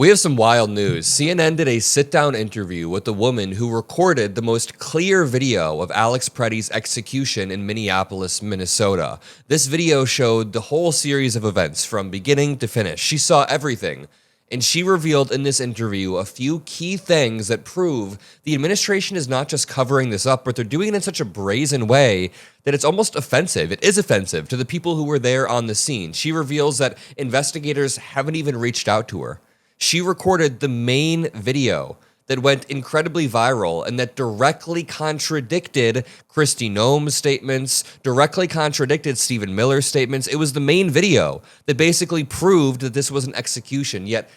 We have some wild news. CNN did a sit-down interview with the woman who recorded the most clear video of Alex Pretty's execution in Minneapolis, Minnesota. This video showed the whole series of events from beginning to finish. She saw everything. And she revealed in this interview a few key things that prove the administration is not just covering this up, but they're doing it in such a brazen way that it's almost offensive. It is offensive to the people who were there on the scene. She reveals that investigators haven't even reached out to her. She recorded the main video that went incredibly viral and that directly contradicted Kristi Noem's statements, directly contradicted Stephen Miller's statements. It was the main video that basically proved that this was an execution. Yet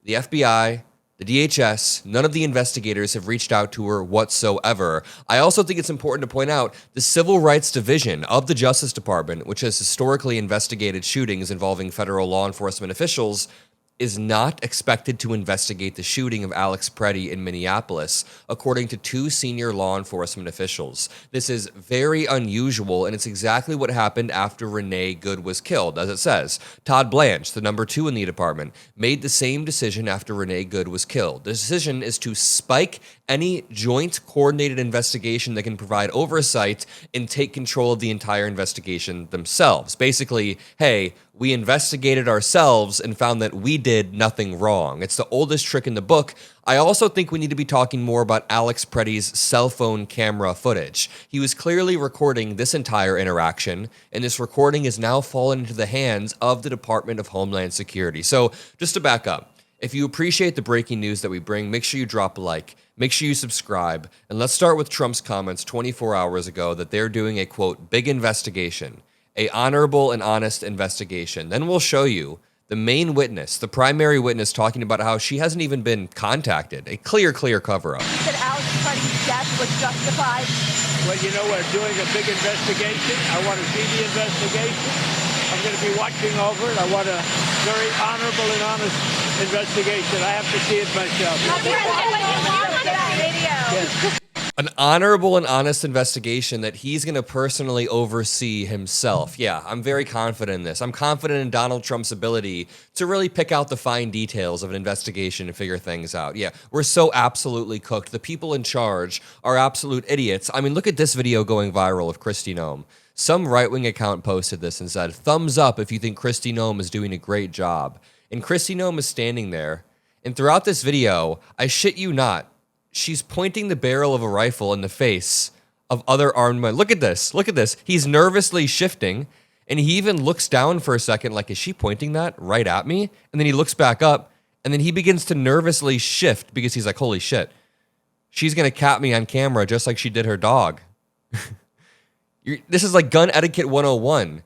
the FBI, the DHS, none of the investigators have reached out to her whatsoever. I also think it's important to point out the Civil Rights Division of the Justice Department, which has historically investigated shootings involving federal law enforcement officials, is not expected to investigate the shooting of Alex Pretty in Minneapolis, according to two senior law enforcement officials. This is very unusual, and it's exactly what happened after Renee Good was killed. As it says, Todd Blanche, the number 2 in the department, made the same decision after Renee Good was killed. The decision is to spike any joint coordinated investigation that can provide oversight and take control of the entire investigation themselves. Basically, hey, we investigated ourselves and found that we did nothing wrong. It's the oldest trick in the book. I also think we need to be talking more about Alex Pretty's cell phone camera footage. He was clearly recording this entire interaction, and this recording is now fallen into the hands of the Department of Homeland Security. So just to back up, if you appreciate the breaking news that we bring, make sure you drop a like, make sure you subscribe, and let's start with Trump's comments 24 hours ago that they're doing a, quote, big investigation, a honorable and honest investigation. Then we'll show you the main witness, the primary witness, talking about how she hasn't even been contacted. A clear cover-up. You said Alex Pretty's death was justified. Well, you know, we're doing a big investigation. I want to see the investigation. I'm going to be watching over it. I want a very honorable and honest investigation. I have to see it myself. Yes. An honorable and honest investigation that he's going to personally oversee himself. Yeah, I'm very confident in this. I'm confident in Donald Trump's ability to really pick out the fine details of an investigation and figure things out. Yeah, we're so absolutely cooked. The people in charge are absolute idiots. I mean, look at this video going viral of Kristi Noem. Some right-wing account posted this and said, thumbs up if you think Kristi Noem is doing a great job. And Kristi Noem is standing there. And throughout this video, I shit you not, she's pointing the barrel of a rifle in the face of other armed men. Look at this. Look at this. He's nervously shifting, and he even looks down for a second like, is she pointing that right at me? And then he looks back up, and then he begins to nervously shift because he's like, holy shit, she's going to cap me on camera just like she did her dog. This is like gun etiquette 101.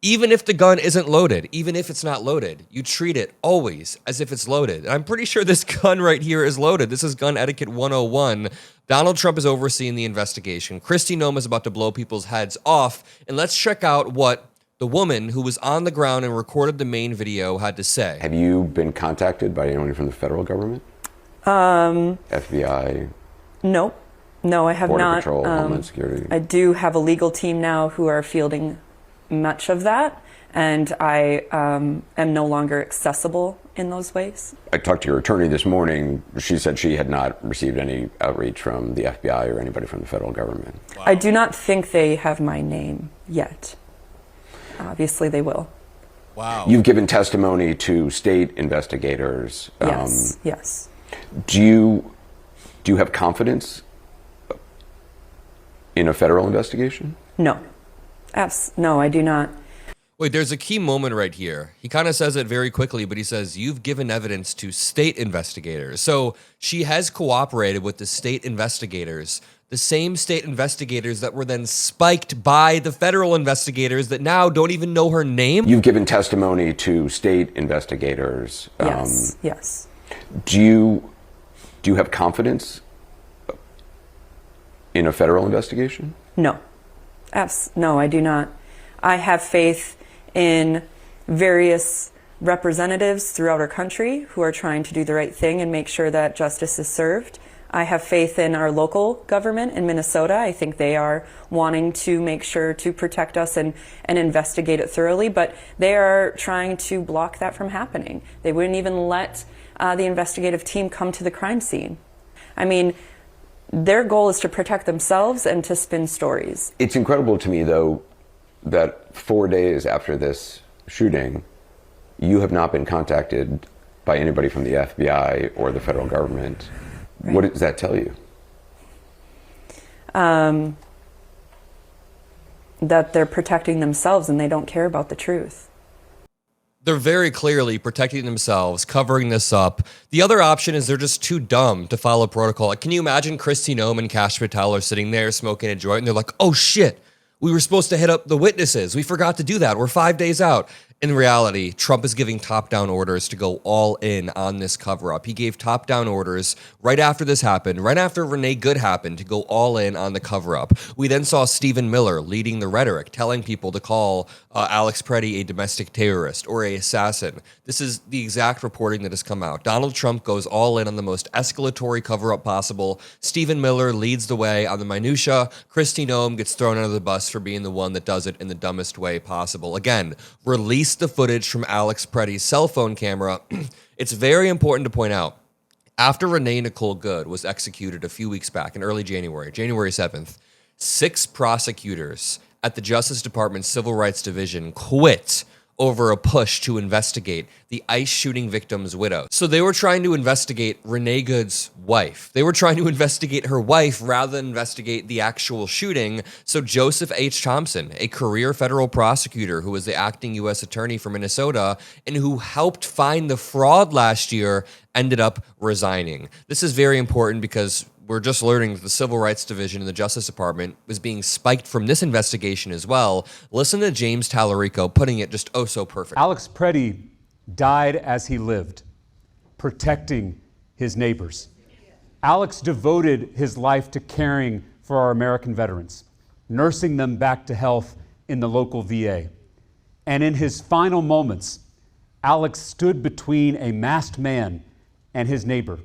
Even if the gun isn't loaded, even if it's not loaded, you treat it always as if it's loaded. And I'm pretty sure this gun right here is loaded. This is gun etiquette 101. Donald Trump is overseeing the investigation. Kristi Noem is about to blow people's heads off. And let's check out what the woman who was on the ground and recorded the main video had to say. Have you been contacted by anyone from the federal government? FBI? No. No, I have Border not. Patrol, Homeland Security? I do have a legal team now who are fielding much of that, and I am no longer accessible in those ways. I talked to your attorney this morning. She said she had not received any outreach from the FBI or anybody from the federal government. Wow. I do not think they have my name yet. Obviously, they will. Wow. You've given testimony to state investigators. Yes, yes. Do you have confidence in a federal investigation? No. No, I do not. Wait, there's a key moment right here. He kind of says it very quickly, but he says, you've given evidence to state investigators. So she has cooperated with the state investigators, the same state investigators that were then spiked by the federal investigators that now don't even know her name? You've given testimony to state investigators. Yes, yes. Do you have confidence in a federal investigation? No. No, I do not. I have faith in various representatives throughout our country who are trying to do the right thing and make sure that justice is served. I have faith in our local government in Minnesota. I think they are wanting to make sure to protect us and investigate it thoroughly, but they are trying to block that from happening. They wouldn't even let the investigative team come to the crime scene. I mean, their goal is to protect themselves and to spin stories. It's incredible to me, though, that 4 days after this shooting, you have not been contacted by anybody from the FBI or the federal government. Right. What does that tell you? That they're protecting themselves and they don't care about the truth. They're very clearly protecting themselves, covering this up. The other option is they're just too dumb to follow protocol. Like, can you imagine Kristi Noem and Kash Patel are sitting there smoking a joint and they're like, oh shit, we were supposed to hit up the witnesses. We forgot to do that. We're 5 days out. In reality, Trump is giving top-down orders to go all in on this cover-up. He gave top-down orders right after this happened, right after Renee Good happened, to go all in on the cover-up. We then saw Stephen Miller leading the rhetoric, telling people to call Alex Preddy a domestic terrorist or a assassin. This is the exact reporting that has come out. Donald Trump goes all in on the most escalatory cover-up possible. Stephen Miller leads the way on the minutia. Kristi Noem gets thrown under the bus for being the one that does it in the dumbest way possible. Again, release the footage from Alex Preddy's cell phone camera. It's very important to point out, after Renee Nicole Good was executed a few weeks back in early January 7th, 6 prosecutors at the Justice Department's Civil Rights Division quit over a push to investigate the ICE shooting victim's widow. So they were trying to investigate Renee Good's wife. They were trying to investigate her wife rather than investigate the actual shooting. So Joseph H. Thompson, a career federal prosecutor who was the acting U.S. attorney for Minnesota and who helped find the fraud last year, ended up resigning. This is very important because we're just learning that the Civil Rights Division in the Justice Department was being spiked from this investigation as well. Listen to James Tallarico putting it just oh so perfect. Alex Preddy died as he lived, protecting his neighbors. Alex devoted his life to caring for our American veterans, nursing them back to health in the local VA. And in his final moments, Alex stood between a masked man and his neighbor,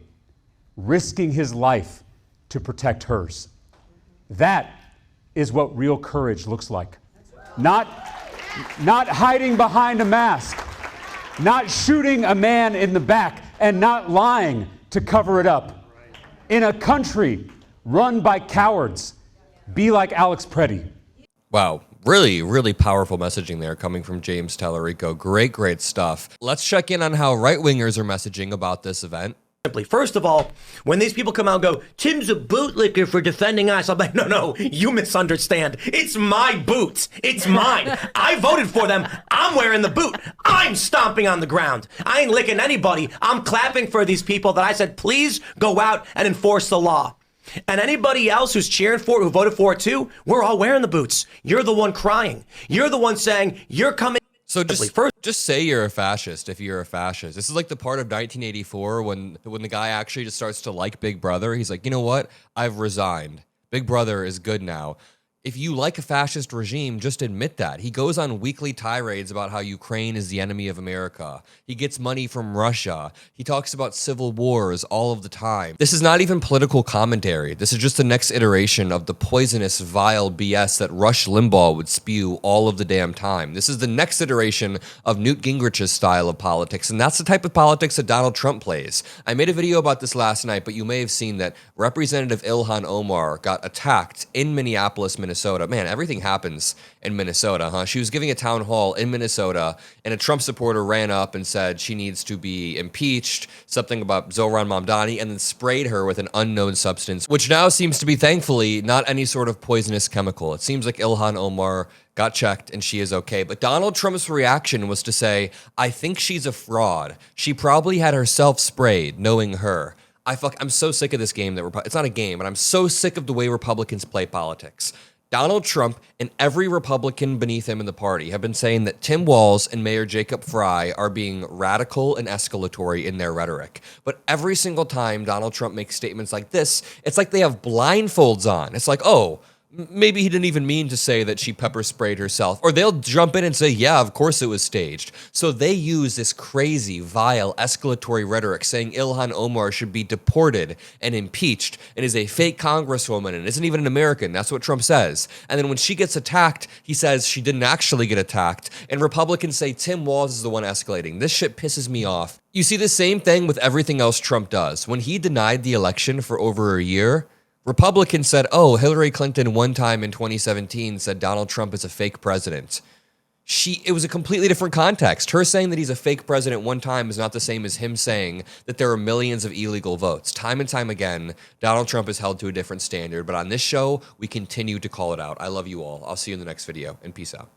risking his life to protect hers. That is what real courage looks like. Not hiding behind a mask, not shooting a man in the back, and not lying to cover it up. In a country run by cowards, be like Alex Preddy. Wow. Really, really powerful messaging there coming from James Tallarico. Great stuff. Let's check in on how right-wingers are messaging about this event. First of all, when these people come out and go, Tim's a bootlicker for defending ICE, I'm like, no, you misunderstand. It's my boots. It's mine. I voted for them. I'm wearing the boot. I'm stomping on the ground. I ain't licking anybody. I'm clapping for these people that I said, please go out and enforce the law. And anybody else who's cheering for it, who voted for it too, we're all wearing the boots. You're the one crying. You're the one saying, you're coming. So just say you're a fascist if you're a fascist. This is like the part of 1984 when the guy actually just starts to like Big Brother. He's like, you know what? I've resigned. Big Brother is good now. If you like a fascist regime, just admit that. He goes on weekly tirades about how Ukraine is the enemy of America. He gets money from Russia. He talks about civil wars all of the time. This is not even political commentary. This is just the next iteration of the poisonous, vile BS that Rush Limbaugh would spew all of the damn time. This is the next iteration of Newt Gingrich's style of politics, and that's the type of politics that Donald Trump plays. I made a video about this last night, but you may have seen that Representative Ilhan Omar got attacked in Minneapolis, Minnesota. Man, everything happens in Minnesota, huh? She was giving a town hall in Minnesota, and a Trump supporter ran up and said she needs to be impeached, something about Zohran Mamdani, and then sprayed her with an unknown substance, which now seems to be, thankfully, not any sort of poisonous chemical. It seems like Ilhan Omar got checked and she is okay. But Donald Trump's reaction was to say, I think she's a fraud. She probably had herself sprayed, knowing her. I'm so sick of this game it's not a game, but I'm so sick of the way Republicans play politics. Donald Trump and every Republican beneath him in the party have been saying that Tim Walz and Mayor Jacob Frey are being radical and escalatory in their rhetoric. But every single time Donald Trump makes statements like this, it's like they have blindfolds on. It's like, oh, Maybe he didn't even mean to say that she pepper sprayed herself. Or they'll jump in and say, yeah, of course it was staged. So they use this crazy, vile, escalatory rhetoric saying Ilhan Omar should be deported and impeached and is a fake congresswoman and isn't even an American. That's what Trump says. And then when she gets attacked, he says she didn't actually get attacked. And Republicans say Tim Walz is the one escalating. This shit pisses me off. You see the same thing with everything else Trump does. When he denied the election for over a year, Republicans said, oh, Hillary Clinton one time in 2017 said Donald Trump is a fake president. It was a completely different context. Her saying that he's a fake president one time is not the same as him saying that there are millions of illegal votes. Time and time again, Donald Trump is held to a different standard. But on this show, we continue to call it out. I love you all. I'll see you in the next video, and peace out.